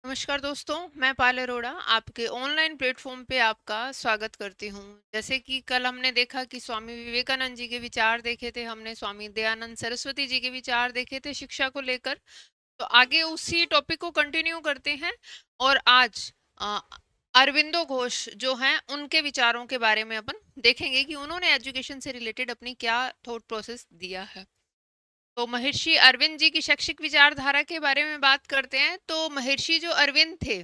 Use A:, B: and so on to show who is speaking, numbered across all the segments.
A: नमस्कार दोस्तों, मैं पायल अरोड़ा आपके ऑनलाइन प्लेटफॉर्म पे आपका स्वागत करती हूँ। जैसे कि कल हमने देखा कि स्वामी विवेकानंद जी के विचार देखे थे, हमने स्वामी दयानंद सरस्वती जी के विचार देखे थे शिक्षा को लेकर। तो आगे उसी टॉपिक को कंटिन्यू करते हैं और आज अरविंदो घोष जो हैं उनके विचारों के बारे में अपन देखेंगे कि उन्होंने एजुकेशन से रिलेटेड अपनी क्या थॉट प्रोसेस दिया है। तो महर्षि अरविंद जी की शैक्षिक विचारधारा के बारे में बात करते हैं। तो महर्षि जो अरविंद थे,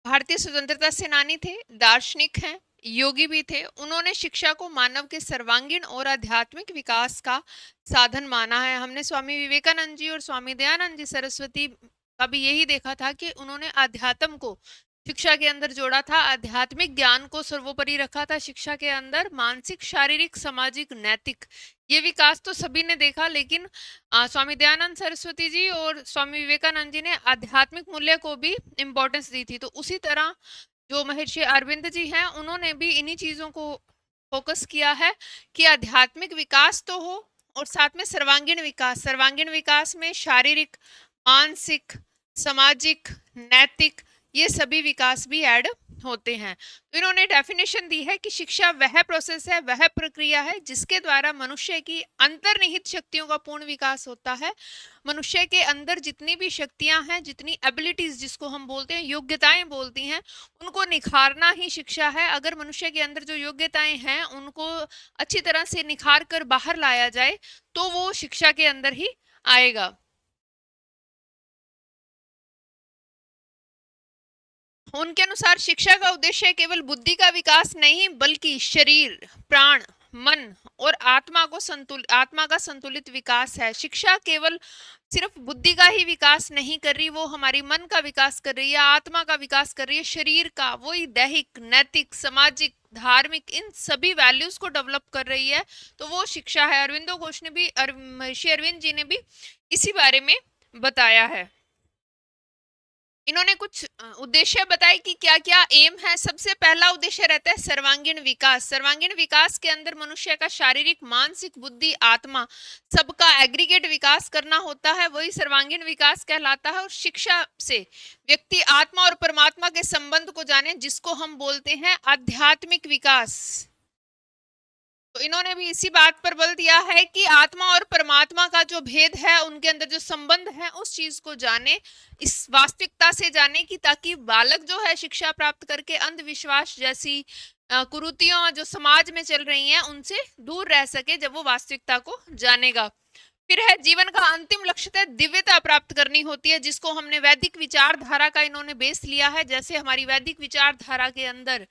A: भारतीय स्वतंत्रता सेनानी थे, दार्शनिक हैं, योगी भी थे। उन्होंने शिक्षा को मानव के सर्वांगीण और आध्यात्मिक विकास का साधन माना है। हमने स्वामी विवेकानंद जी और स्वामी दयानंद जी सरस्वती का भी यही देखा था कि उन्होंने अध्यात्म को शिक्षा के अंदर जोड़ा था, आध्यात्मिक ज्ञान को सर्वोपरि रखा था शिक्षा के अंदर। मानसिक, शारीरिक, सामाजिक, नैतिक ये विकास तो सभी ने देखा, लेकिन स्वामी दयानंद सरस्वती जी और स्वामी विवेकानंद जी ने आध्यात्मिक मूल्य को भी इम्पोर्टेंस दी थी। तो उसी तरह जो महर्षि अरविंद जी हैं उन्होंने भी इन्हीं चीजों को फोकस किया है कि आध्यात्मिक विकास तो हो और साथ में सर्वांगीण विकास। सर्वांगीण विकास में शारीरिक, मानसिक, सामाजिक, नैतिक ये सभी विकास भी ऐड होते हैं। तो इन्होंने डेफिनेशन दी है कि शिक्षा वह प्रोसेस है, वह प्रक्रिया है जिसके द्वारा मनुष्य की अंतर्निहित शक्तियों का पूर्ण विकास होता है। मनुष्य के अंदर जितनी भी शक्तियां हैं, जितनी एबिलिटीज जिसको हम बोलते हैं, योग्यताएं बोलती हैं, उनको निखारना ही शिक्षा है। अगर मनुष्य के अंदर जो योग्यताएं हैं उनको अच्छी तरह से निखार कर बाहर लाया जाए तो वो शिक्षा के अंदर ही आएगा। उनके अनुसार शिक्षा का उद्देश्य केवल बुद्धि का विकास नहीं बल्कि शरीर, प्राण, मन और आत्मा का संतुलित विकास है। शिक्षा केवल सिर्फ बुद्धि का ही विकास नहीं कर रही, वो हमारी मन का विकास कर रही है, आत्मा का विकास कर रही है, शरीर का, वही दैहिक, नैतिक, सामाजिक, धार्मिक इन सभी वैल्यूज को डेवलप कर रही है। तो वो शिक्षा है। अरविंदो घोष ने भी, महर्षि अरविंद जी ने भी इसी बारे में बताया है। इन्होंने कुछ उद्देश्य बताए कि क्या क्या एम है। सबसे पहला उद्देश्य रहता है सर्वांगीण विकास। सर्वांगीण विकास के अंदर मनुष्य का शारीरिक, मानसिक, बुद्धि, आत्मा सबका एग्रीगेट विकास करना होता है, वही सर्वांगीण विकास कहलाता है। और शिक्षा से व्यक्ति आत्मा और परमात्मा के संबंध को जाने, जिसको हम बोलते हैं आध्यात्मिक विकास। तो इन्होंने भी इसी बात पर बल दिया है कि आत्मा और परमात्मा का जो भेद है, उनके अंदर जो संबंध है, उस चीज को जाने, इस वास्तविकता से जाने की, ताकि बालक जो है शिक्षा प्राप्त करके अंधविश्वास जैसी कुरीतियां जो समाज में चल रही हैं उनसे दूर रह सके जब वो वास्तविकता को जानेगा। फिर है जीवन का अंतिम लक्ष्य दिव्यता प्राप्त करनी होती है, जिसको हमने वैदिक विचारधारा का इन्होंने बेस लिया है। जैसे हमारी वैदिक विचारधारा के अंदर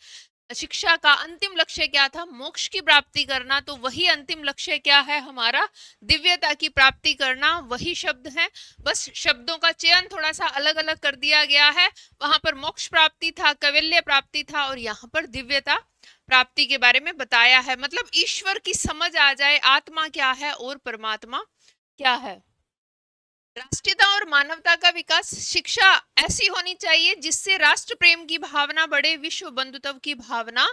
A: शिक्षा का अंतिम लक्ष्य क्या था, मोक्ष की प्राप्ति करना, तो वही अंतिम लक्ष्य क्या है हमारा, दिव्यता की प्राप्ति करना। वही शब्द है, बस शब्दों का चयन थोड़ा सा अलग अलग कर दिया गया है। वहां पर मोक्ष प्राप्ति था, कैवल्य प्राप्ति था, और यहाँ पर दिव्यता प्राप्ति के बारे में बताया है। मतलब ईश्वर की समझ आ जाए, आत्मा क्या है और परमात्मा क्या है। राष्ट्रीयता और मानवता का विकास। शिक्षा ऐसी होनी चाहिए जिससे राष्ट्र प्रेम की भावना बढ़े, विश्व बंधुत्व की भावना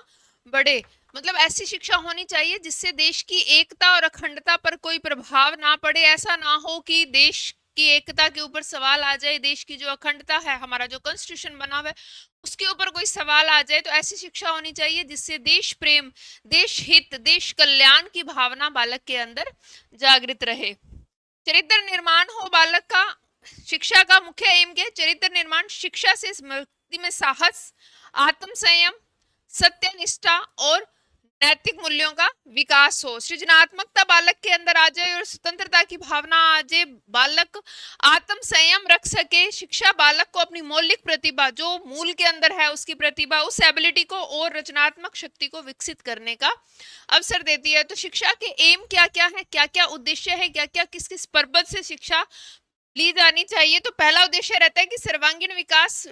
A: बढ़े। मतलब ऐसी शिक्षा होनी चाहिए जिससे देश की एकता और अखंडता पर कोई प्रभाव ना पड़े। ऐसा ना हो कि देश की एकता के ऊपर सवाल आ जाए, देश की जो अखंडता है, हमारा जो कॉन्स्टिट्यूशन बना हुआ है, उसके ऊपर कोई सवाल आ जाए। तो ऐसी शिक्षा होनी चाहिए जिससे देश प्रेम, देश हित, देश कल्याण की भावना बालक के अंदर जागृत रहे। चरित्र निर्माण हो बालक का। शिक्षा का मुख्य एम क्या है, चरित्र निर्माण। शिक्षा से व्यक्ति में साहस, आत्म संयम, सत्यनिष्ठा और नैतिक मूल्यों का विकास हो। सृजनात्मकता बालक के अंदर आ जाए और स्वतंत्रता की भावना आ जाए। बालक आत्म संयम रख सके। शिक्षा बालक को अपनी मौलिक प्रतिभा, जो मूल के अंदर है उसकी प्रतिभा, उस एबिलिटी को और रचनात्मक शक्ति को विकसित करने का अवसर देती है। तो शिक्षा के एम क्या क्या है, क्या क्या उद्देश्य है, क्या क्या किस किस पर्पज से शिक्षा ली जानी चाहिए। तो पहला उद्देश्य रहता है कि सर्वांगीण विकास,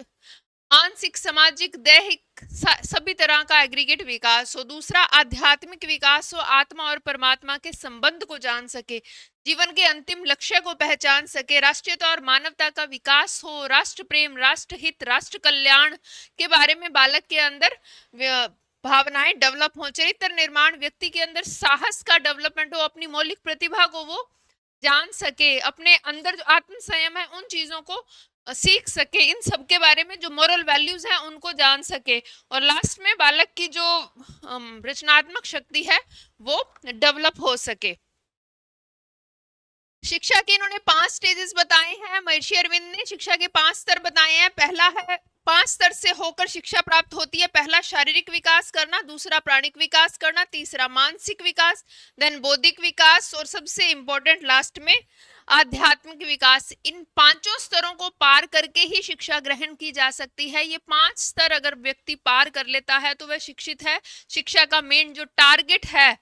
A: मानसिक, सामाजिक, दैहिक सभी तरह का एग्रीगेट विकास हो। दूसरा आध्यात्मिक विकास हो, आत्मा और परमात्मा के संबंध को जान सके, जीवन के अंतिम लक्ष्य को पहचान सके। राष्ट्रीयता और मानवता का विकास हो, राष्ट्र प्रेम, राष्ट्र हित, राष्ट्र कल्याण के बारे में बालक के अंदर भावनाएं डेवलप हो। चरित्र निर्माण, व्यक्ति के अंदर साहस का डेवलपमेंट हो, अपनी मौलिक प्रतिभा को वो जान सके, अपने अंदर जो आत्म संयम है उन चीजों को सीख सके, इन सब के बारे में जो मोरल वैल्यूज हैं उनको जान सके, और लास्ट में बालक की जो रचनात्मक शक्ति है वो डेवलप हो सके। शिक्षा के इन्होंने 5 स्टेजेस बताए हैं, महर्षि अरविंद ने शिक्षा के 5 स्तर बताए हैं। पहला है, 5 स्तर से होकर शिक्षा प्राप्त होती है। पहला शारीरिक विकास करना, दूसरा प्राणिक विकास करना, तीसरा मानसिक विकास, देन बौद्धिक विकास, और सबसे इंपॉर्टेंट लास्ट में आध्यात्मिक विकास। इन पांचों स्तरों को पार करके ही शिक्षा ग्रहण की जा सकती है। ये 5 स्तर अगर व्यक्ति पार कर लेता है तो वह शिक्षित है। शिक्षा का मेन जो टारगेट है,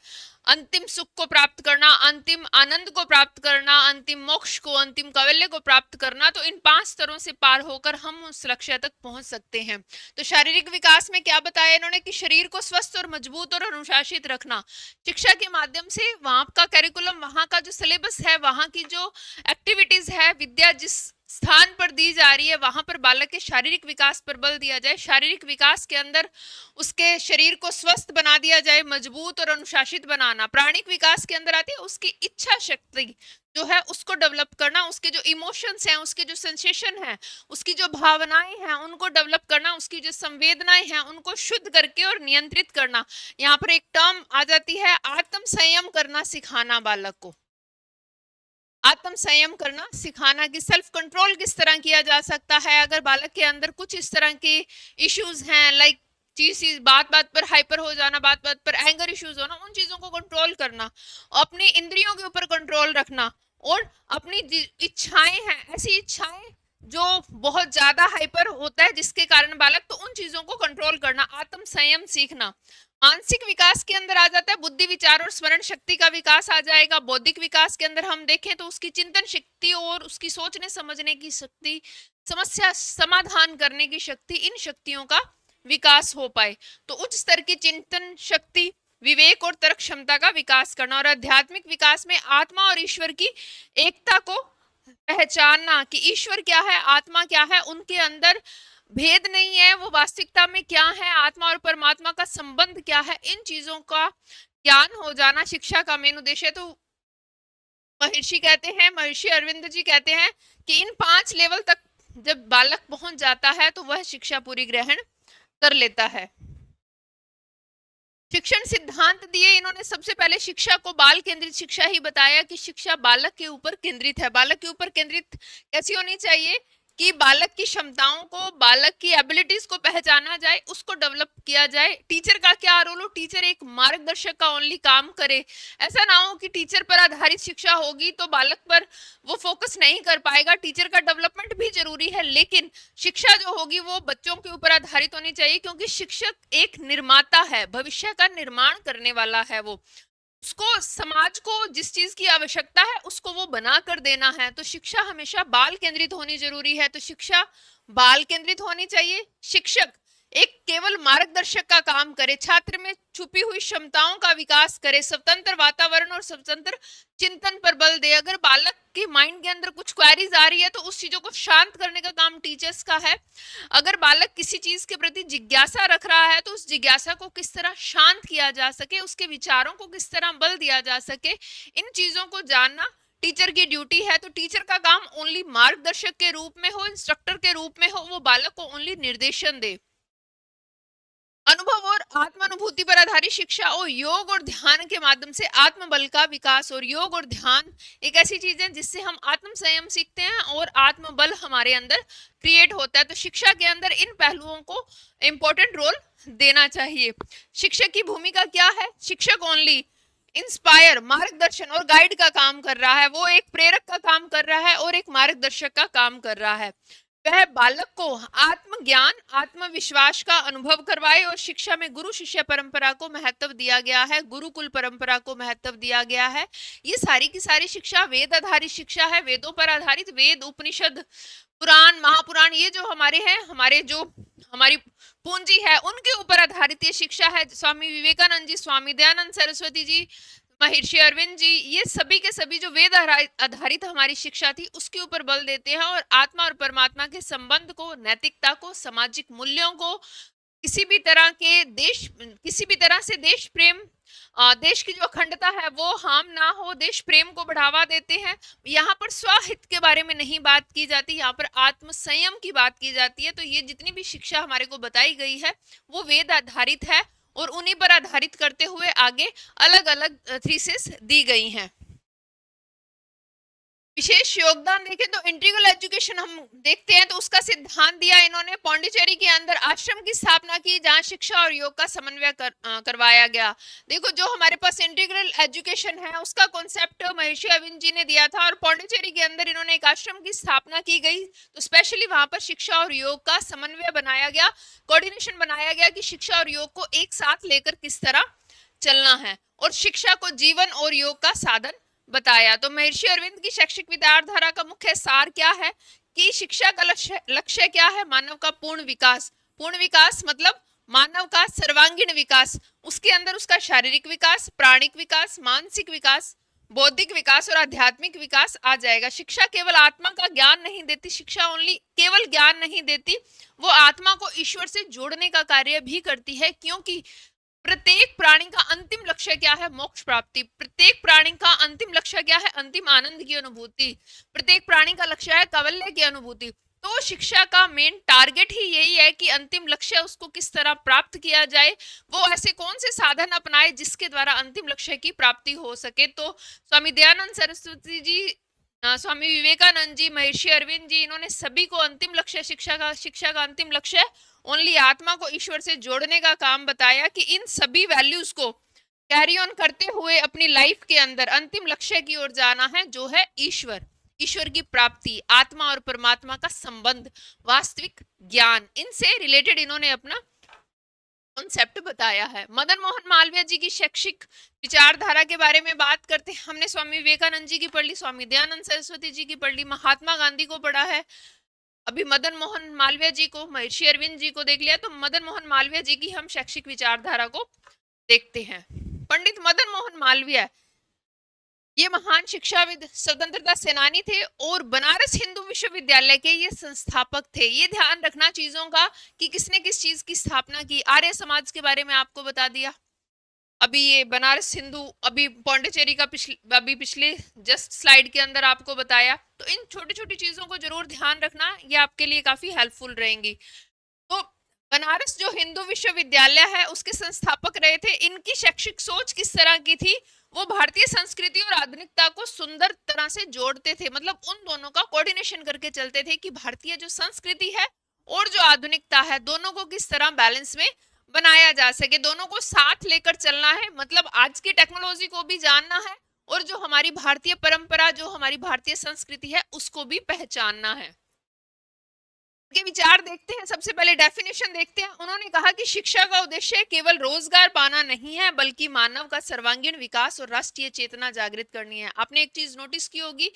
A: अंतिम सुख को प्राप्त करना, अंतिम आनंद को प्राप्त करना, अंतिम मोक्ष को, अंतिम कैवल्य को प्राप्त करना, तो इन 5 स्तरों से पार होकर हम उस लक्ष्य तक पहुंच सकते हैं। तो शारीरिक विकास में क्या बताया इन्होंने कि शरीर को स्वस्थ और मजबूत और अनुशासित रखना। शिक्षा के माध्यम से वहां का करिकुलम, वहां का जो सिलेबस है, वहां की जो एक्टिविटीज है, विद्या जिस स्थान पर दी जा रही है, वहां पर बालक के शारीरिक विकास पर बल दिया जाए। शारीरिक विकास के अंदर उसके शरीर को स्वस्थ बना दिया जाए, मजबूत और अनुशासित बनाना। प्राणिक विकास के अंदर आती है उसकी इच्छा शक्ति जो है उसको डेवलप करना, उसके जो इमोशंस हैं, उसके जो सेंसेशन है, उसकी जो भावनाएं हैं उनको डेवलप करना, उसकी जो संवेदनाएं हैं उनको शुद्ध करके और नियंत्रित करना। यहाँ पर एक टर्म आ जाती है, आत्म संयम करना सिखाना बालक को। आत्म संयम करना सिखाना कि सेल्फ कंट्रोल किस तरह किया जा सकता है। अगर बालक के अंदर कुछ इस तरह के इश्यूज हैं, लाइक चीज बात बात पर हाइपर हो जाना, बात बात पर एंगर इश्यूज होना, उन चीजों को कंट्रोल करना, अपनी इंद्रियों के ऊपर कंट्रोल रखना, और अपनी इच्छाएं हैं, ऐसी इच्छाएं जो बहुत ज्यादा हाइपर होता है जिसके कारण बालक, तो उन चीजों को कंट्रोल करना, आत्म संयम सीखना। मानसिक विकास के अंदर आ जाता है बुद्धि, विचार और स्मरण शक्ति का विकास आ जाएगा। बौद्धिक विकास के अंदर हम देखें तो उसकी चिंतन शक्ति और उसकी सोचने समझने की शक्ति, समस्या समाधान करने की शक्ति, इन शक्तियों का विकास हो पाए। तो उच्च स्तर की चिंतन शक्ति, विवेक और तर्क क्षमता का विकास करना। और आध्यात्मिक विकास में आत्मा और ईश्वर की एकता को पहचानना कि ईश्वर क्या है, आत्मा क्या है, उनके अंदर भेद नहीं है, वो वास्तविकता में क्या है, आत्मा और परमात्मा का संबंध क्या है, इन चीजों का ज्ञान हो जाना शिक्षा का मेन उद्देश्य है। तो महर्षि कहते हैं, महर्षि अरविंद जी कहते हैं कि इन 5 लेवल तक जब बालक पहुंच जाता है तो वह शिक्षा पूरी ग्रहण कर लेता है। शिक्षण सिद्धांत दिए इन्होंने। सबसे पहले शिक्षा को बाल केंद्रित शिक्षा ही बताया कि शिक्षा बालक के ऊपर केंद्रित है। बालक के ऊपर केंद्रित कैसी होनी चाहिए कि बालक की क्षमताओं को, बालक की एबिलिटीज को पहचाना जाए, उसको डेवलप किया जाए। टीचर का क्या रोल हो, टीचर एक मार्गदर्शक का ओनली काम करे। ऐसा ना हो कि टीचर पर आधारित शिक्षा होगी तो बालक पर वो फोकस नहीं कर पाएगा। टीचर का डेवलपमेंट भी जरूरी है, लेकिन शिक्षा जो होगी वो बच्चों के ऊपर आधारित होनी चाहिए, क्योंकि शिक्षक एक निर्माता है, भविष्य का निर्माण करने वाला है। वो उसको समाज को जिस चीज की आवश्यकता है उसको वो बना कर देना है। तो शिक्षा हमेशा बाल केंद्रित होनी जरूरी है। तो शिक्षा बाल केंद्रित होनी चाहिए। शिक्षक एक केवल मार्गदर्शक का काम करे, छात्र में छुपी हुई क्षमताओं का विकास करे, स्वतंत्र वातावरण और स्वतंत्र चिंतन पर बल दे। अगर बालक के माइंड के अंदर कुछ क्वेरीज आ रही है तो उस चीजों को शांत करने का काम टीचर्स का है। अगर बालक किसी चीज के प्रति जिज्ञासा रख रहा है तो उस जिज्ञासा को किस तरह शांत किया जा सके, उसके विचारों को किस तरह बल दिया जा सके, इन चीजों को जानना टीचर की ड्यूटी है। तो टीचर का काम ओनली मार्गदर्शक के रूप में हो, इंस्ट्रक्टर के रूप में हो, वो बालक को ओनली निर्देशन दे। अनुभव और आत्मानुभूति पर आधारित शिक्षा और योग और ध्यान के माध्यम से आत्मबल का विकास। और योग और ध्यान एक ऐसी चीज है जिससे हम आत्म संयम सीखते हैं और आत्मबल हमारे अंदर क्रिएट होता है। तो शिक्षा के अंदर इन पहलुओं को इंपॉर्टेंट रोल देना चाहिए। शिक्षक की भूमिका क्या है? शिक्षक ओनली इंस्पायर, मार्गदर्शन और गाइड का काम कर रहा है। वो एक प्रेरक का काम कर रहा है और एक मार्गदर्शक का काम कर रहा है। वह बालक को आत्मज्ञान, आत्मविश्वास का अनुभव करवाए। और शिक्षा में गुरु शिष्य परंपरा को महत्व दिया गया है, गुरुकुल परंपरा को महत्व दिया गया है। ये सारी की सारी शिक्षा वेद आधारित शिक्षा है, वेदों पर आधारित। वेद, उपनिषद, पुराण, महापुराण, ये जो हमारे हैं, हमारे जो हमारी पूंजी है, उनके ऊपर आधारित ये शिक्षा है। स्वामी विवेकानंद जी, स्वामी दयानंद सरस्वती जी, महर्षि अरविंद जी, ये सभी के सभी जो वेद आधारित हमारी शिक्षा थी उसके ऊपर बल देते हैं और आत्मा और परमात्मा के संबंध को, नैतिकता को, सामाजिक मूल्यों को, किसी भी तरह से देश प्रेम, देश की जो अखंडता है वो हार्म ना हो, देश प्रेम को बढ़ावा देते हैं। यहाँ पर स्वहित के बारे में नहीं बात की जाती, यहाँ पर आत्म संयम की बात की जाती है। तो ये जितनी भी शिक्षा हमारे को बताई गई है वो वेद आधारित है और उन्हीं पर आधारित करते हुए आगे अलग अलग थीसिस दी गई हैं। विशेष योगदान देखें तो इंटीग्रल एजुकेशन हम देखते हैं तो उसका सिद्धांत दिया इन्होंने। पौंडीचेरी के अंदर आश्रम की स्थापना की जहां शिक्षा और योग का समन्वय करवाया गया। देखो जो हमारे पास इंटीग्रल एजुकेशन है उसका कॉन्सेप्ट महर्षि अरविंद जी ने दिया था और पौंडीचेरी के अंदर इन्होंने एक आश्रम की स्थापना की गई। तो स्पेशली वहां पर शिक्षा और योग का समन्वय बनाया गया, कोऑर्डिनेशन बनाया गया कि शिक्षा और योग को एक साथ लेकर किस तरह चलना है और शिक्षा को जीवन और योग का साधन बताया। तो महर्षि अरविंद की शैक्षिक विचारधारा का मुख्य सार क्या है कि शिक्षा का लक्ष्य क्या है? मानव का पूर्ण विकास। पूर्ण विकास मतलब मानव का सर्वांगीण विकास, उसके अंदर उसका शारीरिक विकास, प्राणिक विकास, मानसिक विकास, बौद्धिक विकास और आध्यात्मिक विकास आ जाएगा। शिक्षा केवल आत्मा का ज्ञान नहीं देती, शिक्षा ओनली केवल ज्ञान नहीं देती, वो आत्मा को ईश्वर से जोड़ने का कार्य भी करती है। क्योंकि प्रत्येक प्राणी का अंतिम लक्ष्य क्या है? मोक्ष प्राप्ति। प्रत्येक प्राणी का अंतिम लक्ष्य क्या है? अंतिम आनंद की अनुभूति। प्रत्येक प्राणी का लक्ष्य है कैवल्य की अनुभूति। तो शिक्षा का मेन टारगेट ही यही है कि अंतिम लक्ष्य उसको किस तरह प्राप्त किया जाए, वो ऐसे कौन से साधन अपनाए जिसके द्वारा अंतिम लक्ष्य की प्राप्ति हो सके। तो स्वामी दयानंद सरस्वती जी, स्वामी विवेकानंद जी, महर्षि अरविंद जी, इन्होंने सभी को अंतिम लक्ष्य शिक्षा का अंतिम लक्ष्य ओनली आत्मा को ईश्वर से जोड़ने का काम बताया कि इन सभी वैल्यूज को कैरी ऑन करते हुए अपनी लाइफ के अंदर अंतिम लक्ष्य की ओर जाना है जो है ईश्वर, ईश्वर की प्राप्ति, आत्मा और परमात्मा का संबंध, वास्तविक ज्ञान। इनसे रिलेटेड इन्होंने अपना कॉन्सेप्ट बताया है। मदन मोहन मालवीय जी की शैक्षिक विचारधारा के बारे में बात करते हैं। हमने स्वामी विवेकानंद जी की पढ़ ली, स्वामी दयानंद सरस्वती जी की पढ़ ली, महात्मा गांधी को पढ़ा है, अभी मदन मोहन मालवीय जी को, महर्षि अरविंद जी को देख लिया। तो मदन मोहन मालवीय जी की हम शैक्षिक विचारधारा को देखते हैं। पंडित मदन मोहन मालवीय ये महान शिक्षाविद, स्वतंत्रता सेनानी थे और बनारस हिंदू विश्वविद्यालय के ये संस्थापक थे। ये ध्यान रखना चीजों का कि किसने किस चीज की स्थापना की। आर्य समाज के बारे में आपको बता दिया, अभी ये बनारस हिंदू, अभी पौंडीचेरी का अभी पिछले जस्ट स्लाइड के अंदर आपको बताया। तो इन छोटी छोटी चीजों को जरूर ध्यान रखना, ये आपके लिए काफी हेल्पफुल रहेंगी। तो बनारस जो हिंदू विश्वविद्यालय है उसके संस्थापक रहे थे। इनकी शैक्षिक सोच किस तरह की थी? वो भारतीय संस्कृति और आधुनिकता को सुंदर तरह से जोड़ते थे, मतलब उन दोनों का कोऑर्डिनेशन करके चलते थे कि भारतीय जो संस्कृति है और जो आधुनिकता है दोनों को किस तरह बैलेंस में बनाया जा सके, दोनों को साथ लेकर चलना है। मतलब आज की टेक्नोलॉजी को भी जानना है और जो हमारी भारतीय परंपरा, जो हमारी भारतीय संस्कृति है उसको भी पहचानना है। के विचार देखते हैं। सबसे पहले डेफिनेशन देखते हैं। उन्होंने कहा कि शिक्षा का उद्देश्य केवल रोजगार पाना नहीं है बल्कि मानव का सर्वांगीण विकास और राष्ट्रीय चेतना जागृत करनी है। आपने एक चीज नोटिस की होगी,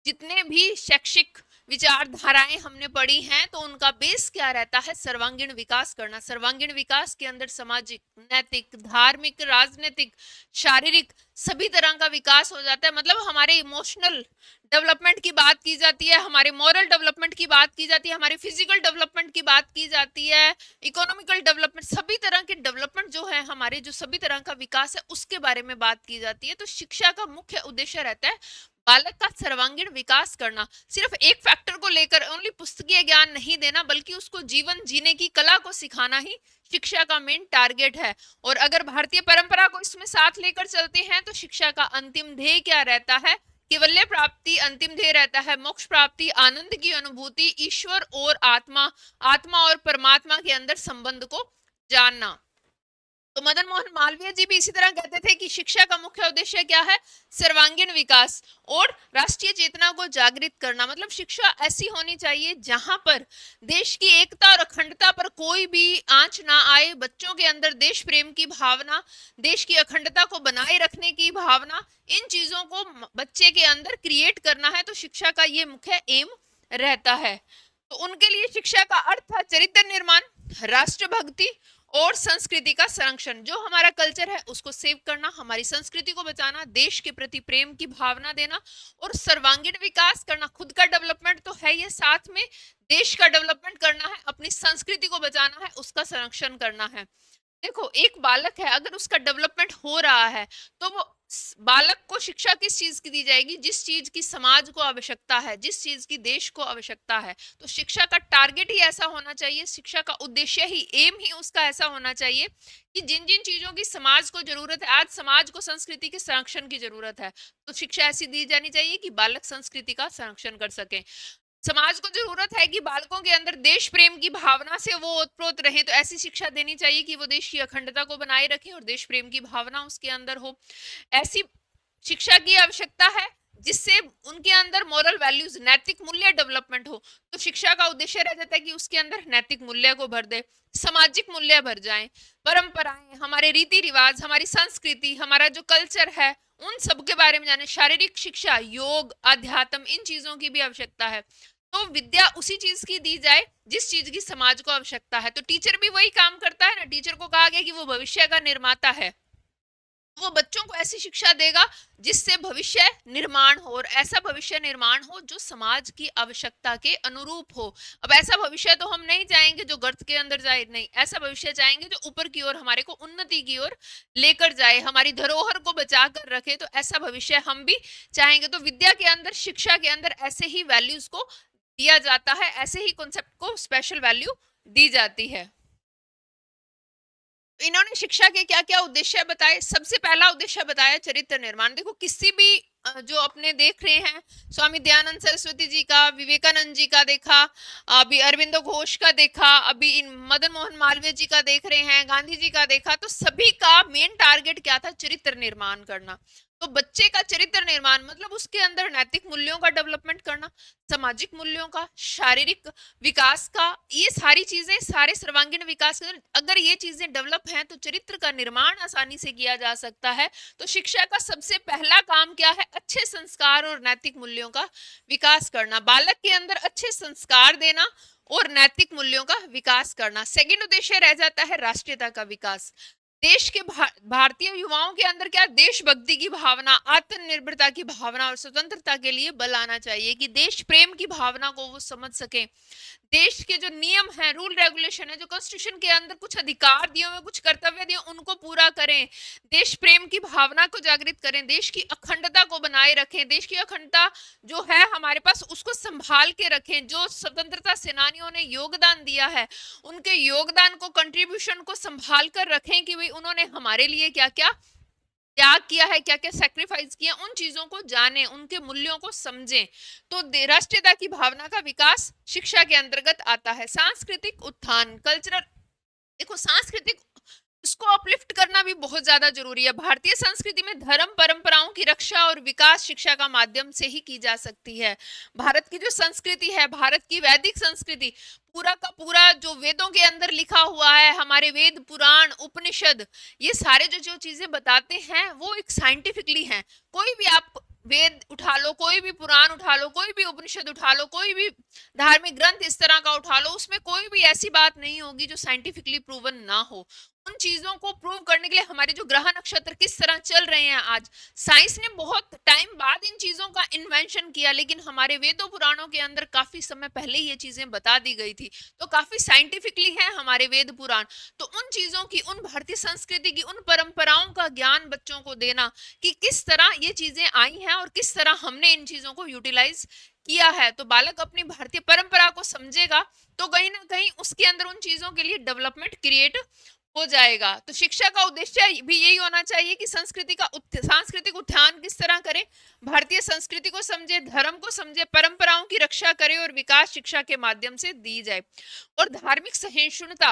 A: जितने भी शैक्षिक विचारधाराएं हमने पढ़ी हैं तो उनका बेस क्या रहता है? सर्वांगीण विकास करना। सर्वांगीण विकास के अंदर सामाजिक, नैतिक, धार्मिक, राजनीतिक, शारीरिक सभी तरह का विकास हो जाता है। मतलब हमारे इमोशनल डेवलपमेंट की बात की जाती है, हमारे मॉरल डेवलपमेंट की बात की जाती है, हमारे फिजिकल डेवलपमेंट की बात की जाती है, इकोनॉमिकल डेवलपमेंट, सभी तरह के डेवलपमेंट जो है, हमारे जो सभी तरह का विकास है उसके बारे में बात की जाती है। तो शिक्षा का मुख्य उद्देश्य रहता है बालक का सर्वांगीण विकास करना। सिर्फ एक फैक्टर को लेकर ओनली पुस्तकीय ज्ञान नहीं देना बल्कि उसको जीवन जीने की कला को सिखाना ही शिक्षा का मेन टारगेट है। और अगर भारतीय परंपरा को इसमें साथ लेकर चलते हैं तो शिक्षा का अंतिम ध्येय क्या रहता है? कैवल्य प्राप्ति अंतिम ध्येय रहता है, मोक्ष प्राप्ति, आनंद की अनुभूति, ईश्वर और आत्मा, आत्मा और परमात्मा के अंदर संबंध को जानना। तो मदन मोहन मालवीय जी भी इसी तरह कहते थे कि शिक्षा का मुख्य उद्देश्य क्या है? सर्वांगीण विकास और राष्ट्रीय चेतना को जागृत करना। मतलब शिक्षा ऐसी होनी चाहिए जहां पर देश की एकता और अखंडता पर कोई भी आंच ना आए, बच्चों के अंदर देश प्रेम की भावना, देश की अखंडता को बनाए रखने की भावना, इन चीजों को बच्चे के अंदर क्रिएट करना है। तो शिक्षा का ये मुख्य एम रहता है। तो उनके लिए शिक्षा का अर्थ है चरित्र निर्माण, राष्ट्रभक्ति और संस्कृति का संरक्षण। जो हमारा कल्चर है उसको सेव करना, हमारी संस्कृति को बचाना, देश के प्रति प्रेम की भावना देना और सर्वांगीण विकास करना। खुद का डेवलपमेंट तो है, ये साथ में देश का डेवलपमेंट करना है, अपनी संस्कृति को बचाना है, उसका संरक्षण करना है। देखो, एक बालक है, अगर उसका डेवलपमेंट हो रहा है तो वो बालक को शिक्षा किस चीज की दी जाएगी? जिस चीज की समाज को आवश्यकता है, जिस चीज की देश को आवश्यकता है। तो शिक्षा का टारगेट ही ऐसा होना चाहिए, शिक्षा का उद्देश्य ही, एम ही उसका ऐसा होना चाहिए कि जिन जिन चीजों की समाज को जरूरत है, आज समाज को संस्कृति के संरक्षण की जरूरत है, तो शिक्षा ऐसी दी जानी चाहिए कि बालक संस्कृति का संरक्षण कर सके। समाज को जरूरत है कि बालकों के अंदर देश प्रेम की भावना से वो ओतप्रोत रहे, तो ऐसी शिक्षा देनी चाहिए कि वो देश की अखंडता को बनाए रखें और देश प्रेम की भावना उसके अंदर हो। ऐसी शिक्षा की आवश्यकता है जिससे उनके अंदर मॉरल वैल्यूज, नैतिक मूल्य डेवलपमेंट हो। तो शिक्षा का उद्देश्य रह जाता है कि उसके अंदर नैतिक मूल्य को भर दे, सामाजिक मूल्य भर जाएं, परंपराएं, हमारे रीति रिवाज, हमारी संस्कृति, हमारा जो कल्चर है, उन सब के बारे में जाने। शारीरिक शिक्षा, योग, अध्यात्म, इन चीजों की भी आवश्यकता है। तो विद्या उसी चीज की दी जाए जिस चीज की समाज को आवश्यकता है। तो टीचर भी वही काम करता है ना, टीचर को कहा गया कि वो भविष्य का निर्माता है, वो बच्चों को ऐसी शिक्षा देगा जिससे भविष्य निर्माण हो, और ऐसा भविष्य निर्माण हो जो समाज की आवश्यकता के अनुरूप हो। अब ऐसा भविष्य तो हम नहीं चाहेंगे जो गर्त के अंदर जाए, नहीं, ऐसा भविष्य चाहेंगे जो ऊपर की ओर, हमारे को उन्नति की ओर लेकर जाए, हमारी धरोहर को बचा कर रखे। तो ऐसा भविष्य हम भी चाहेंगे। तो विद्या के अंदर, शिक्षा के अंदर ऐसे ही वैल्यूज को दिया जाता है, ऐसे ही कॉन्सेप्ट को स्पेशल वैल्यू दी जाती है। इन्होंने शिक्षा के क्या क्या उद्देश्य बताए? सबसे पहला उद्देश्य बताया चरित्र निर्माण। देखो, किसी भी जो अपने देख रहे हैं, स्वामी दयानंद सरस्वती जी का, विवेकानंद जी का देखा, अभी अरविंदो घोष का देखा, अभी इन मदन मोहन मालवीय जी का देख रहे हैं, गांधी जी का देखा, तो सभी का मेन टारगेट क्या था? चरित्र निर्माण करना। तो बच्चे का चरित्र निर्माण मतलब उसके अंदर नैतिक मूल्यों का डेवलपमेंट करना, सामाजिक मूल्यों का, शारीरिक विकास का, ये सारी चीजें, सारे सर्वांगीण विकास का अगर ये चीजें डेवलप हैं तो चरित्र का निर्माण आसानी से किया जा सकता है। तो शिक्षा का सबसे पहला काम क्या है? अच्छे संस्कार और नैतिक मूल्यों का विकास करना, बालक के अंदर अच्छे संस्कार देना और नैतिक मूल्यों का विकास करना। सेकंड उद्देश्य रह जाता है राष्ट्रीयता का विकास। देश के भारतीय युवाओं के अंदर क्या? देशभक्ति की भावना, आत्मनिर्भरता की भावना और स्वतंत्रता के लिए बल आना चाहिए कि देश प्रेम की भावना को वो समझ सके। देश के जो नियम है, रूल रेगुलेशन है, जो कॉन्स्टिट्यूशन के अंदर कुछ अधिकार दिए हुए, कुछ कर्तव्य दिए, उनको पूरा करें। देश प्रेम की भावना को जागृत करें, देश की अखंडता को बनाए रखें, देश की अखंडता जो है हमारे पास उसको संभाल के रखें। जो स्वतंत्रता सेनानियों ने योगदान दिया है, उनके योगदान को, कंट्रीब्यूशन को संभाल कर रखें कि भाई उन्होंने हमारे लिए क्या क्या त्याग किया है, क्या क्या सैक्रिफाइस किया, उन चीजों को जाने, उनके मूल्यों को समझें। तो राष्ट्रीयता की भावना का विकास शिक्षा के अंतर्गत आता है। सांस्कृतिक उत्थान, कल्चरल, देखो सांस्कृतिक उसको अपलिफ्ट करना भी बहुत ज्यादा जरूरी है। भारतीय संस्कृति में धर्म परंपराओं की रक्षा और विकास शिक्षा का माध्यम से ही की जा सकती है। भारत की जो संस्कृति है, भारत की वैदिक संस्कृति, पूरा का पूरा जो वेदों के अंदर लिखा हुआ है, हमारे वेद, पुराण, उपनिषद, ये सारे जो जो चीजें बताते हैं वो एक साइंटिफिकली हैं। कोई भी आप वेद उठा लो, कोई भी पुराण उठा लो, कोई भी उपनिषद उठा लो, कोई भी धार्मिक ग्रंथ इस तरह का उठा लो, उसमें कोई भी ऐसी बात नहीं होगी जो साइंटिफिकली प्रूवन ना हो। उन चीजों को प्रूव करने के लिए हमारे जो ग्रह नक्षत्र किस तरह चल रहे हैं, आज साइंस ने बहुत टाइम बाद इन चीजों का इन्वेंशन किया, लेकिन हमारे वेदों पुराणों के अंदर काफी समय पहले ये चीजें बता दी गई थी। तो काफी साइंटिफिकली है हमारे वेद पुराण। तो उन चीजों की, उन भारतीय संस्कृति की, उन परंपराओं का ज्ञान बच्चों को देना कि किस तरह ये चीजें आई हैं और किस तरह हमने इन चीजों को यूटिलाइज किया है। तो बालक अपनी भारतीय परंपरा को समझेगा तो कहीं ना कहीं उसके अंदर उन चीजों के लिए डेवलपमेंट क्रिएट हो जाएगा। तो शिक्षा का उद्देश्य भी यही होना चाहिए कि संस्कृति का सांस्कृतिक उत्थान किस तरह करें, भारतीय संस्कृति को समझे, धर्म को समझे, परंपराओं की रक्षा करें और विकास शिक्षा के माध्यम से दी जाए। और धार्मिक सहिष्णुता,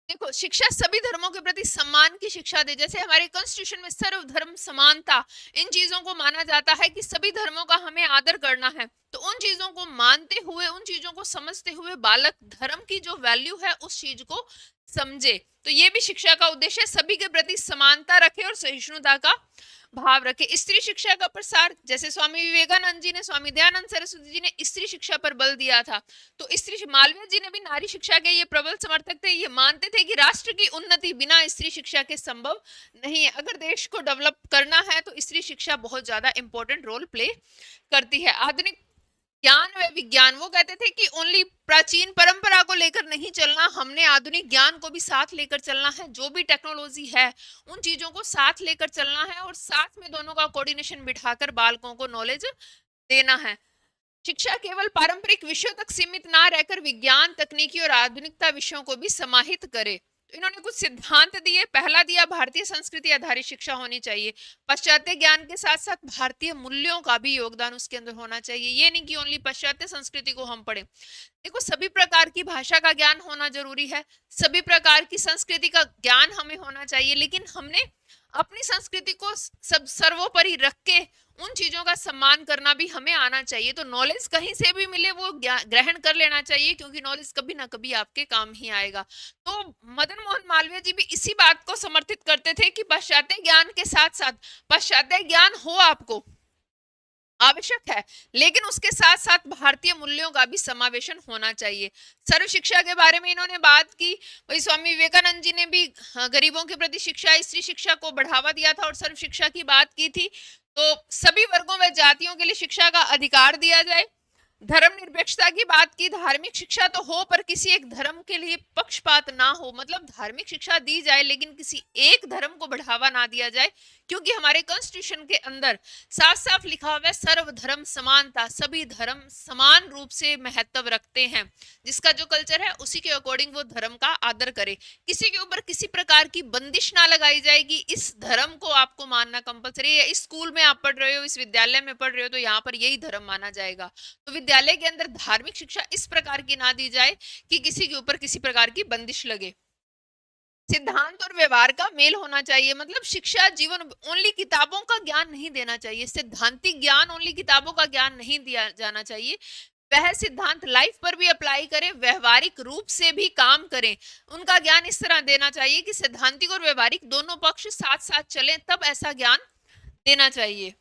A: देखो शिक्षा सभी धर्मों के प्रति सम्मान की शिक्षा दे। जैसे हमारे कॉन्स्टिट्यूशन में सर्वधर्म समानता, इन चीजों को माना जाता है कि सभी धर्मों का हमें आदर करना है। तो उन चीजों को मानते हुए, उन चीजों को समझते हुए बालक धर्म की जो वैल्यू है उस चीज को समझे। तो ये भी शिक्षा का उद्देश्य, सभी के प्रति समानता रखे और सहिष्णुता का भाव रखे। स्त्री शिक्षा का प्रसार, जैसे स्वामी विवेकानंद जी ने, स्वामी दयानंद सरस्वती जी ने स्त्री शिक्षा पर बल दिया था। तो स्त्री, मालवीय जी ने भी नारी शिक्षा के ये प्रबल समर्थक थे। ये मानते थे कि राष्ट्र की उन्नति बिना स्त्री शिक्षा के संभव नहीं है। अगर देश को डेवलप करना है तो स्त्री शिक्षा बहुत ज्यादा इंपॉर्टेंट रोल प्ले करती है। आधुनिक ज्ञान व विज्ञान, वो कहते थे कि ओनली प्राचीन परंपरा को लेकर नहीं चलना, हमने आधुनिक ज्ञान को भी साथ लेकर चलना है, जो भी टेक्नोलॉजी है उन चीजों को साथ लेकर चलना है और साथ में दोनों का कोऑर्डिनेशन बिठाकर बालकों को नॉलेज देना है। शिक्षा केवल पारंपरिक विषयों तक सीमित ना रहकर विज्ञान, तकनीकी और आधुनिकता विषयों को भी समाहित करे। तो इन्होंने कुछ सिद्धांत दिए। पहला दिया, भारतीय संस्कृति आधारित शिक्षा होनी चाहिए। पाश्चात्य ज्ञान के साथ साथ भारतीय मूल्यों का भी योगदान उसके अंदर होना चाहिए। ये नहीं कि ओनली पाश्चात्य संस्कृति को हम पढ़ें। देखो, सभी प्रकार की भाषा का ज्ञान होना जरूरी है, सभी प्रकार की संस्कृति का ज्ञान हमें होना चाहिए, लेकिन हमने अपनी संस्कृति को सब सर्वोपरि रख के उन चीजों का सम्मान करना भी हमें आना चाहिए। तो नॉलेज कहीं से भी मिले वो ग्रहण कर लेना चाहिए, क्योंकि नॉलेज कभी ना कभी आपके काम ही आएगा। तो मदन मोहन मालवीय जी भी इसी बात को समर्थित करते थे कि पाश्चात्य ज्ञान के साथ साथ पाश्चात्य ज्ञान हो आपको आवश्यक है, लेकिन उसके साथ साथ भारतीय मूल्यों का भी समावेशन होना चाहिए। सर्व शिक्षा के बारे में इन्होंने बात की। वही स्वामी विवेकानंद जी ने भी गरीबों के प्रति शिक्षा, स्त्री शिक्षा को बढ़ावा दिया था और सर्व शिक्षा की बात की थी। तो सभी वर्गों व जातियों के लिए शिक्षा का अधिकार दिया जाए। धर्मनिरपेक्षता की बात की। धार्मिक शिक्षा तो हो पर किसी एक धर्म के लिए पक्षपात ना हो, मतलब धार्मिक शिक्षा दी जाए लेकिन किसी एक धर्म को बढ़ावा ना दिया जाए, क्योंकि हमारे कॉन्स्टिट्यूशन के अंदर साफ साफ लिखा हुआ है सर्वधर्म समानता, सभी धर्म समान रूप से महत्व रखते हैं। जिसका जो कल्चर है उसी के अकॉर्डिंग वो धर्म का आदर करे। किसी के ऊपर किसी प्रकार की बंदिश ना लगाई जाएगी, इस धर्म को आपको मानना कंपलसरी है। इस स्कूल में आप पढ़ रहे हो, इस विद्यालय में पढ़ रहे हो, तो यहाँ पर यही धर्म माना जाएगा। तो विद्यालय के अंदर धार्मिक शिक्षा इस प्रकार की ना दी जाए कि किसी के ऊपर किसी प्रकार की बंदिश लगे। सिद्धांत और व्यवहार का मेल होना चाहिए, मतलब शिक्षा जीवन ओनली किताबों का ज्ञान नहीं देना चाहिए, सिद्धांतिक ज्ञान ओनली किताबों का ज्ञान नहीं दिया जाना चाहिए। वह सिद्धांत लाइफ पर भी अप्लाई करें, व्यवहारिक रूप से भी काम करें। उनका ज्ञान इस तरह देना चाहिए कि सिद्धांतिक और व्यवहारिक दोनों पक्ष साथ साथ चलें, तब ऐसा ज्ञान देना चाहिए।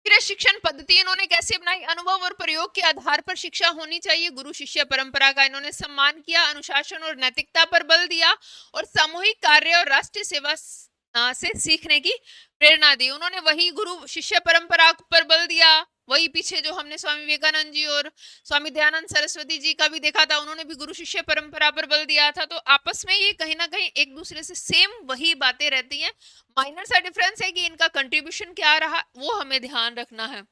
A: फिर शिक्षण पद्धति इन्होंने कैसे अपनाई? अनुभव और प्रयोग के आधार पर शिक्षा होनी चाहिए। गुरु शिष्य परंपरा का इन्होंने सम्मान किया, अनुशासन और नैतिकता पर बल दिया और सामूहिक कार्य और राष्ट्रीय सेवा से सीखने की प्रेरणा दी। उन्होंने वही गुरु शिष्य परंपरा पर बल दिया। वही पीछे जो हमने स्वामी विवेकानंद जी और स्वामी दयानंद सरस्वती जी का भी देखा था, उन्होंने भी गुरु शिष्य परंपरा पर बल दिया था। तो आपस में ये कहीं ना कहीं एक दूसरे से सेम वही बातें रहती हैं। माइनर सा डिफरेंस है कि इनका कंट्रीब्यूशन क्या रहा, वो हमें ध्यान रखना है।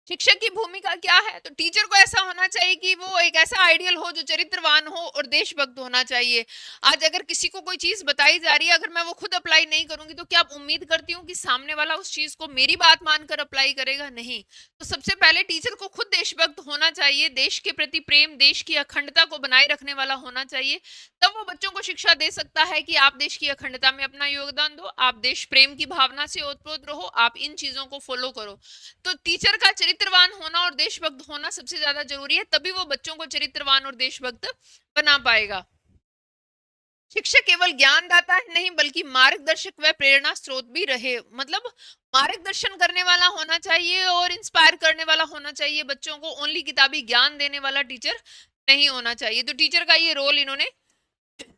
A: शिक्षक की भूमिका क्या है? तो टीचर को ऐसा होना चाहिए कि वो एक ऐसा आइडियल हो जो चरित्रवान हो और देशभक्त होना चाहिए। आज अगर किसी को कोई चीज बताई जा रही है, अगर मैं वो खुद अप्लाई नहीं करूंगी तो क्या आप उम्मीद करती हूँ कि सामने वाला उस चीज को मेरी बात मानकर अप्लाई करेगा? नहीं। तो सबसे पहले टीचर को खुद देशभक्त होना चाहिए, देश के प्रति प्रेम, देश की अखंडता को बनाए रखने वाला होना चाहिए। तब वो बच्चों को शिक्षा दे सकता है कि आप देश की अखंडता में अपना योगदान दो, आप देश प्रेम की भावना से ओतप्रोत रहो, आप इन चीजों को फॉलो करो। तो टीचर का चरित्रवान होना और देशभक्त होना सबसे ज्यादा जरूरी है, तभी वो बच्चों को चरित्रवान और देशभक्त बना पाएगा। शिक्षक केवल ज्ञानदाता नहीं बल्कि मार्गदर्शक व प्रेरणा स्रोत भी रहे, मतलब मार्गदर्शन करने वाला होना चाहिए और इंस्पायर करने वाला होना चाहिए बच्चों को। ओनली किताबी ज्ञान देने वाला टीचर नहीं होना चाहिए। तो टीचर का ये रोल इन्होंने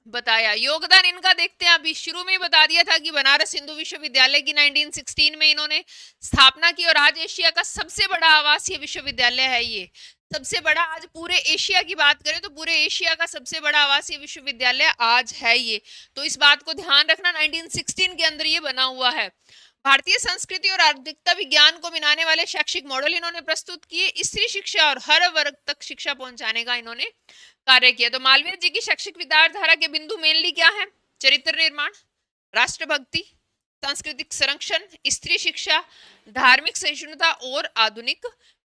A: बताया। योगदान इनका देखते हैं, अभी शुरू में ही बता दिया था कि बनारस हिंदू विश्वविद्यालय की 1916 में इन्होंने स्थापना की और आज एशिया का सबसे बड़ा आवासीय विश्वविद्यालय है ये। सबसे बड़ा, आज पूरे एशिया की बात करें तो पूरे एशिया का सबसे बड़ा आवासीय विश्वविद्यालय आज है ये। तो इस बात को ध्यान रखना, 1916 के अंदर ये बना हुआ है। भारतीय संस्कृति और आर्थिकता विज्ञान को मिलाने वाले शैक्षिक मॉडल इन्होंने प्रस्तुत किए। स्त्री शिक्षा और हर वर्ग तक शिक्षा पहुंचाने का इन्होंने कार्य किया। तो मालवीय जी की शैक्षिक विचारधारा के बिंदु मेनली क्या है? चरित्र निर्माण, राष्ट्रभक्ति, सांस्कृतिक संरक्षण, स्त्री शिक्षा, धार्मिक सहिष्णुता और आधुनिक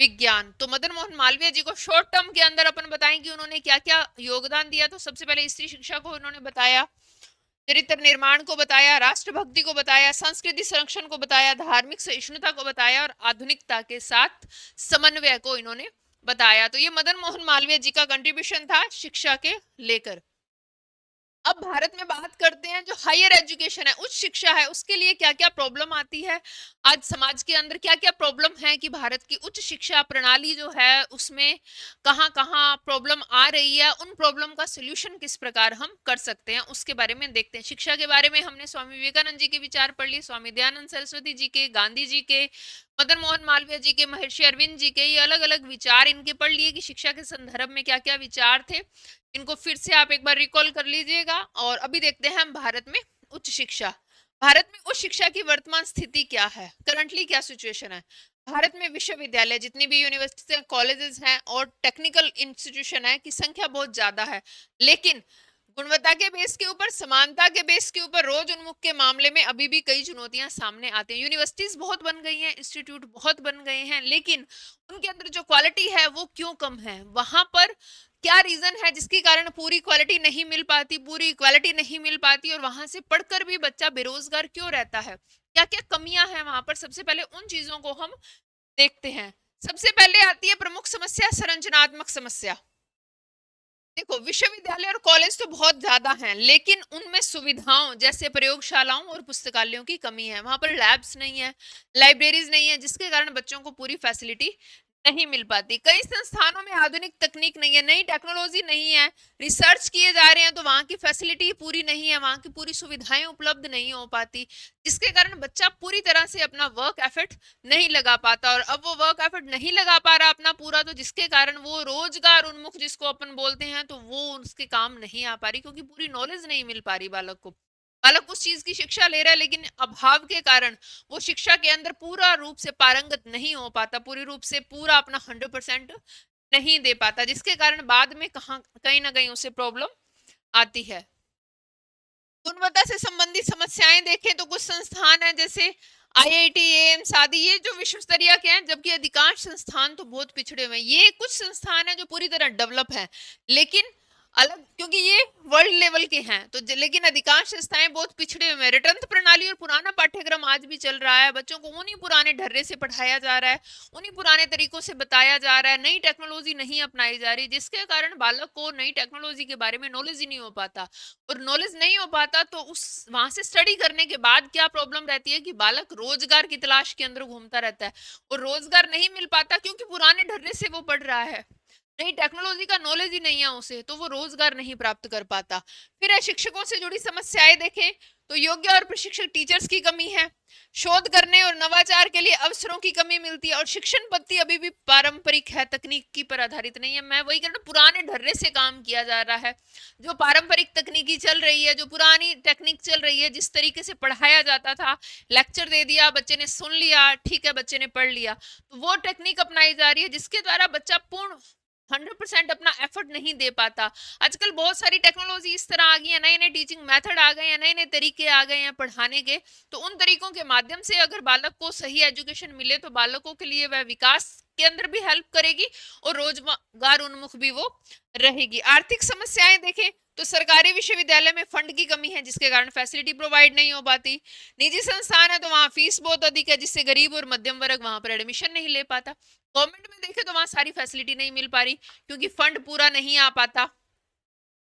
A: विज्ञान। तो मदन मोहन मालवीय जी को शॉर्ट टर्म के अंदर अपन बताएं कि उन्होंने क्या क्या योगदान दिया। तो सबसे पहले स्त्री शिक्षा को उन्होंने बताया, चरित्र निर्माण को बताया, राष्ट्रभक्ति को बताया, संस्कृति संरक्षण को बताया, धार्मिक सहिष्णुता को बताया और आधुनिकता के साथ समन्वय को इन्होंने बताया। तो ये मदन मोहन मालवीय जी का कंट्रीब्यूशन था शिक्षा के लेकर। अब भारत में बात करते हैं, जो हायर एजुकेशन है, उच्च शिक्षा है, उसके लिए क्या क्या प्रॉब्लम आती है, आज समाज के अंदर क्या क्या प्रॉब्लम है कि भारत की उच्च शिक्षा प्रणाली जो है उसमें कहाँ कहाँ प्रॉब्लम आ रही है, उन प्रॉब्लम का सोल्यूशन किस प्रकार हम कर सकते हैं उसके बारे में देखते हैं। शिक्षा के बारे में हमने स्वामी विवेकानंद जी के विचार पढ़ लिए, स्वामी दयानंद सरस्वती जी के, गांधी जी के, मदन मोहन मालवीय जी के, महर्षि अरविंद जी के, ये अलग अलग विचार इनके पढ़ लिए कि शिक्षा के संदर्भ में क्या क्या विचार थे। इनको फिर से आप एक बार रिकॉल कर लीजिएगा। और अभी देखते हैं हम भारत में उच्च शिक्षा। भारत में उच्च शिक्षा की वर्तमान स्थिति क्या है, करंटली क्या सिचुएशन है। भारत में विश्वविद्यालय, जितनी भी यूनिवर्सिटी कॉलेजेस हैं और टेक्निकल इंस्टीट्यूशन है की संख्या बहुत ज्यादा है, लेकिन गुणवत्ता के बेस के ऊपर, समानता के बेस के ऊपर, रोज उन्मुख के मामले में अभी भी कई चुनौतियां सामने आती हैं। यूनिवर्सिटीज बहुत बन गई हैं, इंस्टीट्यूट बहुत बन गए हैं, लेकिन उनके अंदर जो क्वालिटी है वो क्यों कम है, वहां पर क्या रीजन है जिसके कारण पूरी क्वालिटी नहीं मिल पाती, पूरी इक्वालिटी नहीं मिल पाती, और वहां से पढ़कर भी बच्चा बेरोजगार क्यों रहता है, क्या क्या कमियां हैं वहां पर। सबसे पहले उन चीजों को हम देखते हैं। सबसे पहले आती है प्रमुख समस्या, संरचनात्मक समस्या। देखो, विश्वविद्यालय और कॉलेज तो बहुत ज्यादा हैं, लेकिन उनमें सुविधाओं जैसे प्रयोगशालाओं और पुस्तकालयों की कमी है। वहां पर लैब्स नहीं है, लाइब्रेरीज नहीं है, जिसके कारण बच्चों को पूरी फैसिलिटी नहीं मिल पाती। कई संस्थानों में आधुनिक तकनीक नहीं है, नई टेक्नोलॉजी नहीं है। रिसर्च किए जा रहे हैं तो वहां की फैसिलिटी पूरी नहीं है, वहां की पूरी सुविधाएं उपलब्ध नहीं हो पाती, जिसके कारण बच्चा पूरी तरह से अपना वर्क एफर्ट नहीं लगा पाता। और अब वो वर्क एफर्ट नहीं लगा पा रहा अपना पूरा, तो जिसके कारण वो रोजगार उन्मुख जिसको अपन बोलते हैं, तो वो उसके काम नहीं आ पा रही, क्योंकि पूरी नॉलेज नहीं मिल पा रही बालक को। बालक उस चीज की शिक्षा ले रहा है, लेकिन अभाव के कारण वो शिक्षा के अंदर पूरा रूप से पारंगत नहीं हो पाता, पूरी रूप से पूरा अपना 100% नहीं दे पाता, जिसके कारण बाद में कहाँ कहीं ना कहीं उसे प्रॉब्लम आती है। गुणवत्ता से संबंधित समस्याएं देखें तो कुछ संस्थान हैं जैसे आईआईटी, एम्स आदि, ये जो विश्व स्तरीय के हैं, जबकि अधिकांश संस्थान तो बहुत पिछड़े हुए हैं। ये कुछ संस्थान हैं जो पूरी तरह डेवलप है, लेकिन अलग, क्योंकि ये वर्ल्ड लेवल के हैं, तो लेकिन अधिकांश संस्थाएं बहुत पिछड़े हुए हैं। रिटर्न प्रणाली और पुराना पाठ्यक्रम आज भी चल रहा है, बच्चों को उन्हीं पुराने ढर्रे से पढ़ाया जा रहा है, उन्हीं पुराने तरीकों से बताया जा रहा है, नई टेक्नोलॉजी नहीं अपनाई जा रही, जिसके कारण बालक को नई टेक्नोलॉजी के बारे में नॉलेज ही नहीं हो पाता। और नॉलेज नहीं हो पाता तो उस वहां से स्टडी करने के बाद क्या प्रॉब्लम रहती है कि बालक रोजगार की तलाश के अंदर घूमता रहता है, और रोजगार नहीं मिल पाता क्योंकि पुराने ढर्रे से वो पढ़ रहा है, नई टेक्नोलॉजी का नॉलेज ही नहीं है उसे, तो वो रोजगार नहीं प्राप्त कर पाता। फिर है शिक्षकों से जुड़ी समस्याएं देखें तो योग्य और प्रशिक्षक टीचर्स की कमी है, शोध करने और नवाचार के लिए अवसरों की कमी मिलती है, और शिक्षण पद्धति अभी भी पारंपरिक है, तकनीकी पर आधारित नहीं है। मैं वही कह रहा हूं, पुराने ढर्रे से काम किया जा रहा है। जो पारंपरिक तकनीकी चल रही है, जो पुरानी टेक्निक चल रही है, जिस तरीके से पढ़ाया जाता था, लेक्चर दे दिया, बच्चे ने सुन लिया, ठीक है, बच्चे ने पढ़ लिया, तो वो टेक्निक अपनाई जा रही है, जिसके द्वारा बच्चा पूर्ण 100% अपना एफर्ट नहीं दे पाता। आजकल बहुत सारी टेक्नोलॉजी इस तरह आ गई है, नए नए टीचिंग मेथड आ गए हैं, नए नए तरीके आ गए हैं पढ़ाने के, तो उन तरीकों के माध्यम से अगर बालक को सही एजुकेशन मिले तो बालकों के लिए वह विकास के अंदर भी हेल्प करेगी और रोजगार उन्मुख भी वो रहेगी। आर्थिक समस्याएं देखें तो सरकारी विश्वविद्यालय में फंड की कमी है, जिसके कारण फैसिलिटी प्रोवाइड नहीं हो पाती। निजी संस्थान है तो वहाँ फीस बहुत अधिक है, जिससे गरीब और मध्यम वर्ग वहां पर एडमिशन नहीं ले पाता। गवर्नमेंट में देखें तो वहां सारी फैसिलिटी नहीं मिल पा रही, क्योंकि फंड पूरा नहीं आ पाता।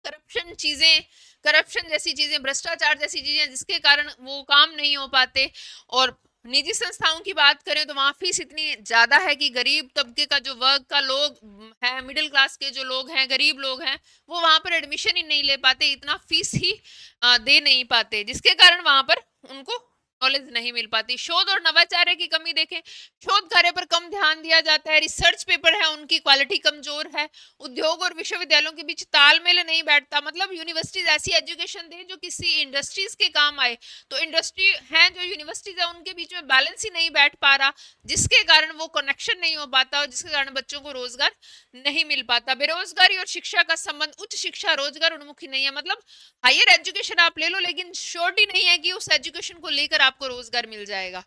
A: करप्शन चीजें, करप्शन जैसी चीजें, भ्रष्टाचार जैसी चीजें, जिसके कारण वो काम नहीं हो पाते। और निजी संस्थाओं की बात करें तो वहाँ फीस इतनी ज्यादा है कि गरीब तबके का जो वर्ग का लोग है, मिडिल क्लास के जो लोग हैं, गरीब लोग हैं, वो वहां पर एडमिशन ही नहीं ले पाते, इतना फीस ही दे नहीं पाते, जिसके कारण वहां पर उनको नॉलेज नहीं मिल पाती। शोध और नवाचार की कमी देखें, शोध कार्य पर कम ध्यान दिया जाता है, रिसर्च पेपर है उनकी क्वालिटी कमजोर है, उद्योग और विश्वविद्यालयों के बीच तालमेल नहीं बैठता। मतलब यूनिवर्सिटीज ऐसी एजुकेशन दे जो किसी इंडस्ट्रीज के काम आए, तो इंडस्ट्री है जो यूनिवर्सिटीज है उनके बीच में बैलेंस ही नहीं बैठ पा रहा, जिसके कारण वो कनेक्शन नहीं हो पाता, और जिसके कारण बच्चों को रोजगार नहीं मिल पाता। बेरोजगारी और शिक्षा का संबंध, उच्च शिक्षा रोजगार उन्मुखी नहीं है, मतलब हायर एजुकेशन आप ले लो, लेकिन श्योरिटी नहीं है कि उस एजुकेशन को लेकर आपको रोजगार मिल जाएगा,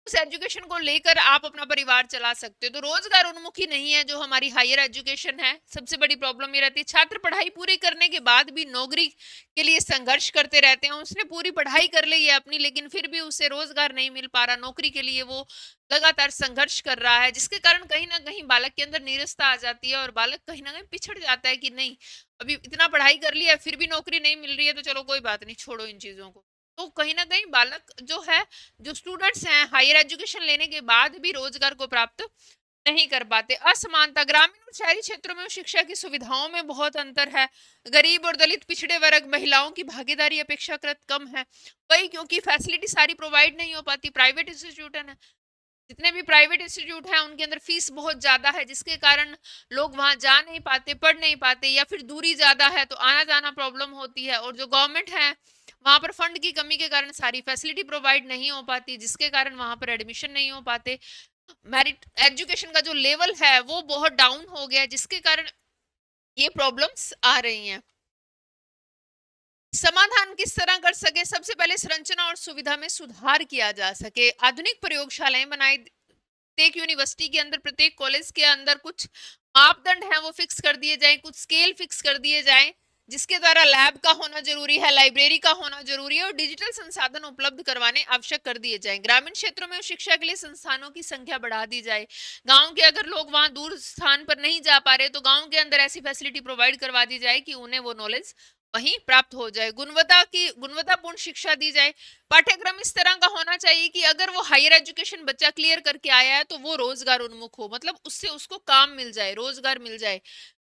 A: उस एजुकेशन को लेकर आप अपना परिवार चला सकते हो। तो रोजगार उन्मुखी नहीं है जो हमारी हायर एजुकेशन है। सबसे बड़ी प्रॉब्लम ये रहती है, छात्र पढ़ाई पूरी करने के बाद भी नौकरी के लिए संघर्ष करते रहते हैं। उसने पूरी पढ़ाई कर ली है अपनी, लेकिन फिर भी उसे रोजगार नहीं मिल पा रहा, नौकरी के लिए वो लगातार संघर्ष कर रहा है, जिसके कारण कहीं ना कहीं बालक के अंदर नीरसता आ जाती है, और बालक कहीं ना कहीं पिछड़ जाता है कि नहीं, अभी इतना पढ़ाई कर लिया फिर भी नौकरी नहीं मिल रही है, तो चलो कोई बात नहीं, छोड़ो इन चीजों को। तो कहीं ना कहीं बालक जो है, जो स्टूडेंट्स हैं, हायर एजुकेशन लेने के बाद भी रोजगार को प्राप्त नहीं कर पाते। असमानता, ग्रामीण और शहरी क्षेत्रों में शिक्षा की सुविधाओं में बहुत अंतर है। गरीब और दलित, पिछड़े वर्ग, महिलाओं की भागीदारी अपेक्षाकृत कम है। वही, क्योंकि फैसिलिटी सारी प्रोवाइड नहीं हो पाती, प्राइवेट इंस्टीट्यूट है, जितने भी प्राइवेट इंस्टीट्यूट हैं उनके अंदर फीस बहुत ज्यादा है, जिसके कारण लोग वहां जा नहीं पाते, पढ़ नहीं पाते, या फिर दूरी ज्यादा है तो आना जाना प्रॉब्लम होती है। और जो गवर्नमेंट है वहां पर फंड की कमी के कारण सारी फैसिलिटी प्रोवाइड नहीं हो पाती, जिसके कारण वहां पर एडमिशन नहीं हो पाते। मेरिट एजुकेशन का जो लेवल है वो बहुत डाउन हो गया है, जिसके कारण ये प्रॉब्लम्स आ रही हैं। समाधान किस तरह कर सके? सबसे पहले संरचना और सुविधा में सुधार किया जा सके, आधुनिक प्रयोगशालाएं बनाई, प्रत्येक यूनिवर्सिटी के अंदर, प्रत्येक कॉलेज के अंदर कुछ मापदंड हैं वो फिक्स कर दिए जाएं, कुछ स्केल फिक्स कर दिए जाएं, जिसके द्वारा लैब का होना जरूरी है, लाइब्रेरी का होना जरूरी है, और डिजिटल संसाधन उपलब्ध करवाने आवश्यक कर दिए जाएं। ग्रामीण क्षेत्रों में शिक्षा के लिए संस्थानों की संख्या बढ़ा दी जाए। गांव के अगर लोग वहां दूर स्थान पर नहीं जा पा रहे तो गांव के अंदर ऐसी फैसिलिटी प्रोवाइड करवा दी जाए कि उन्हें वो नॉलेज वहीं प्राप्त हो जाए। गुणवत्तापूर्ण शिक्षा दी जाए। पाठ्यक्रम इस तरह का होना चाहिए कि अगर वो हायर एजुकेशन बच्चा क्लियर करके आया है तो वो रोजगार उन्मुख हो, मतलब उससे उसको काम मिल जाए, रोजगार मिल जाए।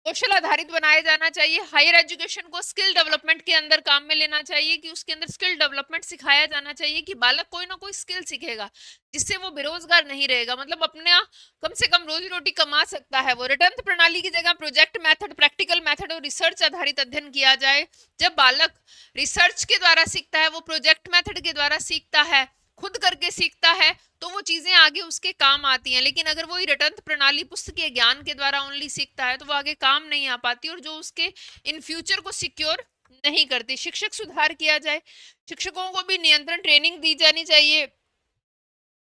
A: कौशल आधारित बनाया जाना चाहिए। हायर एजुकेशन को स्किल डेवलपमेंट के अंदर काम में लेना चाहिए, कि उसके अंदर स्किल डेवलपमेंट सिखाया जाना चाहिए, कि बालक कोई ना कोई स्किल सीखेगा जिससे वो बेरोजगार नहीं रहेगा, मतलब अपना कम से कम रोजी रोटी कमा सकता है वो। रिटर्न प्रणाली की जगह प्रोजेक्ट मेथड, प्रैक्टिकल मेथड और रिसर्च आधारित अध्ययन किया जाए। जब बालक रिसर्च के द्वारा सीखता है, वो प्रोजेक्ट मेथड के द्वारा सीखता है, खुद करके सीखता है, तो वो चीजें आगे उसके काम आती हैं। लेकिन अगर वो रटंत प्रणाली पुस्तकीय ज्ञान के द्वारा ओनली सीखता है तो वो आगे काम नहीं आ पाती, और जो उसके इन फ्यूचर को सिक्योर नहीं करती। शिक्षक सुधार किया जाए। शिक्षकों को भी नियंत्रण ट्रेनिंग दी जानी चाहिए,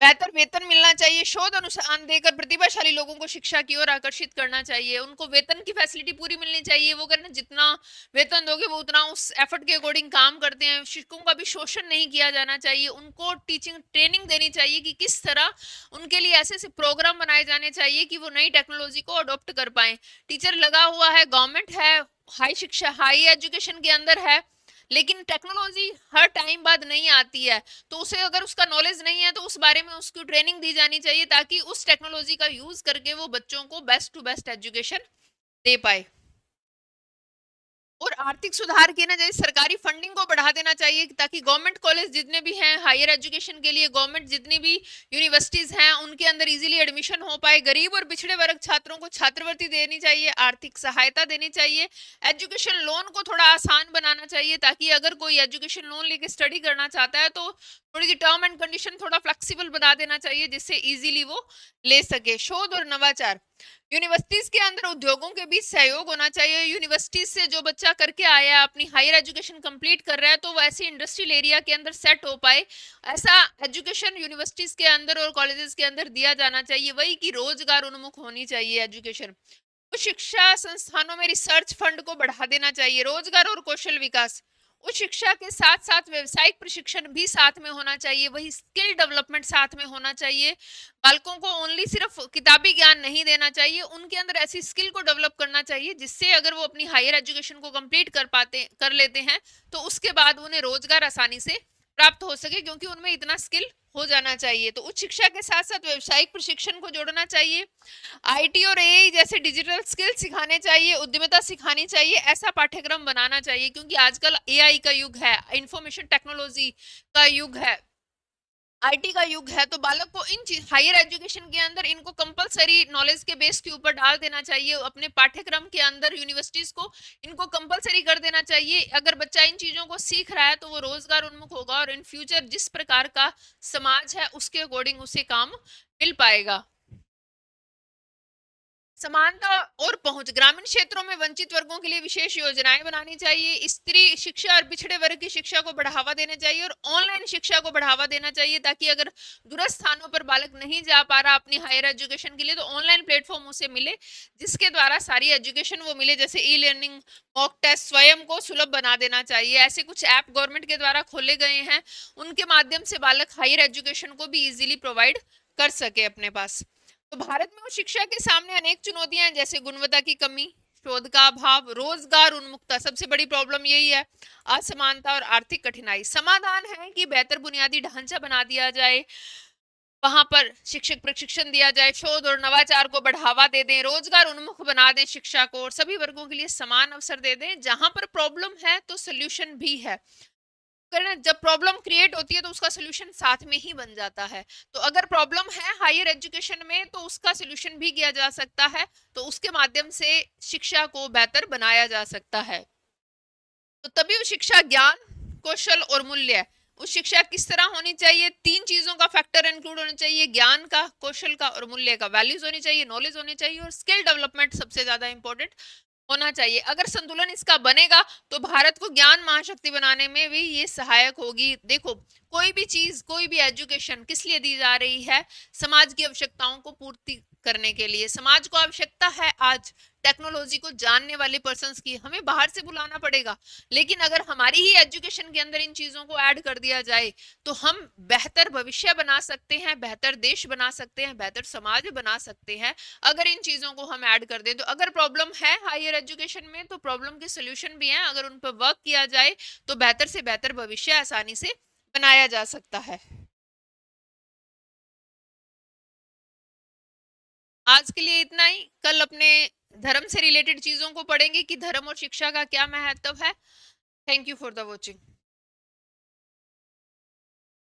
A: बेहतर वेतन मिलना चाहिए, शोध अनुसंधान देकर प्रतिभाशाली लोगों को शिक्षा की ओर आकर्षित करना चाहिए। उनको वेतन की फैसिलिटी पूरी मिलनी चाहिए, वो करना जितना वेतन दोगे वो उतना उस एफर्ट के अकॉर्डिंग काम करते हैं। शिक्षकों का भी शोषण नहीं किया जाना चाहिए। उनको टीचिंग ट्रेनिंग देनी चाहिए कि किस तरह उनके लिए ऐसे ऐसे प्रोग्राम बनाए जाने चाहिए कि वो नई टेक्नोलॉजी को अडॉप्ट कर पाए। टीचर लगा हुआ है, गवर्नमेंट है, हाई शिक्षा हाई एजुकेशन के अंदर है, लेकिन टेक्नोलॉजी हर टाइम बाद नहीं आती है, तो उसे अगर उसका नॉलेज नहीं है तो उस बारे में उसको ट्रेनिंग दी जानी चाहिए, ताकि उस टेक्नोलॉजी का यूज करके वो बच्चों को बेस्ट टू बेस्ट एजुकेशन दे पाए। और आर्थिक सुधार किया जाए, सरकारी फंडिंग को बढ़ा देना चाहिए, ताकि गवर्नमेंट कॉलेज जितने भी हैं हायर एजुकेशन के लिए, गवर्नमेंट जितनी भी यूनिवर्सिटीज हैं उनके अंदर इजीली एडमिशन हो पाए। गरीब और पिछड़े वर्ग छात्रों को छात्रवृत्ति देनी चाहिए, आर्थिक सहायता देनी चाहिए। एजुकेशन लोन को थोड़ा आसान बनाना चाहिए, ताकि अगर कोई एजुकेशन लोन लेके स्टडी करना चाहता है तो थोड़ी सी टर्म एंड कंडीशन थोड़ा फ्लेक्सिबल बना देना चाहिए, जिससे इजीली वो ले सके। शोध और नवाचार। यूनिवर्सिटीज के अंदर उद्योगों के बीच सहयोग होना चाहिए। यूनिवर्सिटीज से जो बच्चा करके आया है, अपनी हायर एजुकेशन कंप्लीट कर रहा है, तो वो ऐसे इंडस्ट्रियल एरिया के अंदर सेट हो पाए, ऐसा एजुकेशन यूनिवर्सिटीज के अंदर और कॉलेजेस के अंदर दिया जाना चाहिए। वही कि रोजगार उन्मुख होनी चाहिए एजुकेशन। उच्च शिक्षा संस्थानों में रिसर्च फंड को बढ़ा देना चाहिए। रोजगार और कौशल विकास। उच्च शिक्षा के साथ साथ व्यवसायिक प्रशिक्षण भी साथ में होना चाहिए, वही स्किल डेवलपमेंट साथ में होना चाहिए। बालकों को ओनली सिर्फ किताबी ज्ञान नहीं देना चाहिए, उनके अंदर ऐसी स्किल को डेवलप करना चाहिए जिससे अगर वो अपनी हायर एजुकेशन को कंप्लीट कर लेते हैं तो उसके बाद उन्हें रोजगार आसानी से प्राप्त हो सके, क्योंकि उनमें इतना स्किल हो जाना चाहिए। तो उच्च शिक्षा के साथ साथ व्यवसायिक प्रशिक्षण को जोड़ना चाहिए। आईटी और एआई जैसे डिजिटल स्किल सिखाने चाहिए, उद्यमिता सिखानी चाहिए, ऐसा पाठ्यक्रम बनाना चाहिए, क्योंकि आजकल एआई का युग है, इंफॉर्मेशन टेक्नोलॉजी का युग है, आईटी का युग है। तो बालक को इन हायर एजुकेशन के अंदर इनको कंपलसरी नॉलेज के बेस के ऊपर डाल देना चाहिए, अपने पाठ्यक्रम के अंदर यूनिवर्सिटीज को इनको कंपलसरी कर देना चाहिए। अगर बच्चा इन चीजों को सीख रहा है तो वो रोजगार उन्मुख होगा, और इन फ्यूचर जिस प्रकार का समाज है उसके अकॉर्डिंग उसे काम मिल पाएगा। समानता और पहुंच। ग्रामीण क्षेत्रों में वंचित वर्गों के लिए विशेष योजनाएं बनानी चाहिए। स्त्री शिक्षा और पिछड़े वर्ग की शिक्षा को बढ़ावा देना चाहिए, और ऑनलाइन शिक्षा को बढ़ावा देना चाहिए, ताकि अगर दूरस्थ स्थानों पर बालक नहीं जा पा रहा अपनी हायर एजुकेशन के लिए तो ऑनलाइन प्लेटफॉर्म उसे मिले, जिसके द्वारा सारी एजुकेशन वो मिले। जैसे ई लर्निंग, मॉक टेस्ट, स्वयं को सुलभ बना देना चाहिए। ऐसे कुछ ऐप गवर्नमेंट के द्वारा खोले गए हैं, उनके माध्यम से बालक हायर एजुकेशन को भी इजीली प्रोवाइड कर सके अपने पास। तो भारत में उच्च शिक्षा के सामने अनेक चुनौतियां हैं, जैसे गुणवत्ता की कमी, शोध का अभाव, रोजगार उन्मुखता, सबसे बड़ी प्रॉब्लम यही है, असमानता और आर्थिक कठिनाई। समाधान है कि बेहतर बुनियादी ढांचा बना दिया जाए, वहां पर शिक्षक प्रशिक्षण दिया जाए, शोध और नवाचार को बढ़ावा दे दें, रोजगार उन्मुख बना दें शिक्षा को, और सभी वर्गों के लिए समान अवसर दे दें। जहां पर प्रॉब्लम है तो सोल्यूशन भी है। करना, जब प्रॉब्लम क्रिएट होती है तो उसका सोल्यूशन साथ में ही बन जाता है। तो अगर प्रॉब्लम है हायर एजुकेशन में तो उसका सोल्यूशन भी किया जा सकता है, तो उसके माध्यम से शिक्षा को बेहतर बनाया जा सकता है। तो तभी वो शिक्षा ज्ञान, कौशल और मूल्य है। उस शिक्षा किस तरह होनी चाहिए, तीन चीजों का फैक्टर इंक्लूड होना चाहिए, ज्ञान का, कौशल का और मूल्य का। वैल्यूज होनी चाहिए, नॉलेज होनी चाहिए और स्किल डेवलपमेंट सबसे ज्यादा इंपॉर्टेंट होना चाहिए। अगर संतुलन इसका बनेगा तो भारत को ज्ञान महाशक्ति बनाने में भी ये सहायक होगी। देखो, कोई भी चीज, कोई भी एजुकेशन किस लिए दी जा रही है, समाज की आवश्यकताओं को पूर्ति करने के लिए। समाज को आवश्यकता है आज टेक्नोलॉजी को जानने वाले पर्संस की, हमें बाहर से बुलाना पड़ेगा। लेकिन अगर हमारी ही एजुकेशन के अंदर इन चीजों को ऐड कर दिया जाए तो हम बेहतर भविष्य बना सकते हैं, बेहतर देश बना सकते हैं, बेहतर समाज बना सकते हैं, अगर इन चीजों को हम ऐड कर दें। तो अगर प्रॉब्लम है हायर एजुकेशन में तो प्रॉब्लम के सोल्यूशन भी हैं, अगर उन पर वर्क किया जाए तो बेहतर से बेहतर भविष्य आसानी से बनाया जा सकता है। आज के लिए इतना ही, कल अपने धर्म से रिलेटेड चीजों को पढ़ेंगे कि धर्म और शिक्षा का क्या महत्व है। Thank you for the watching.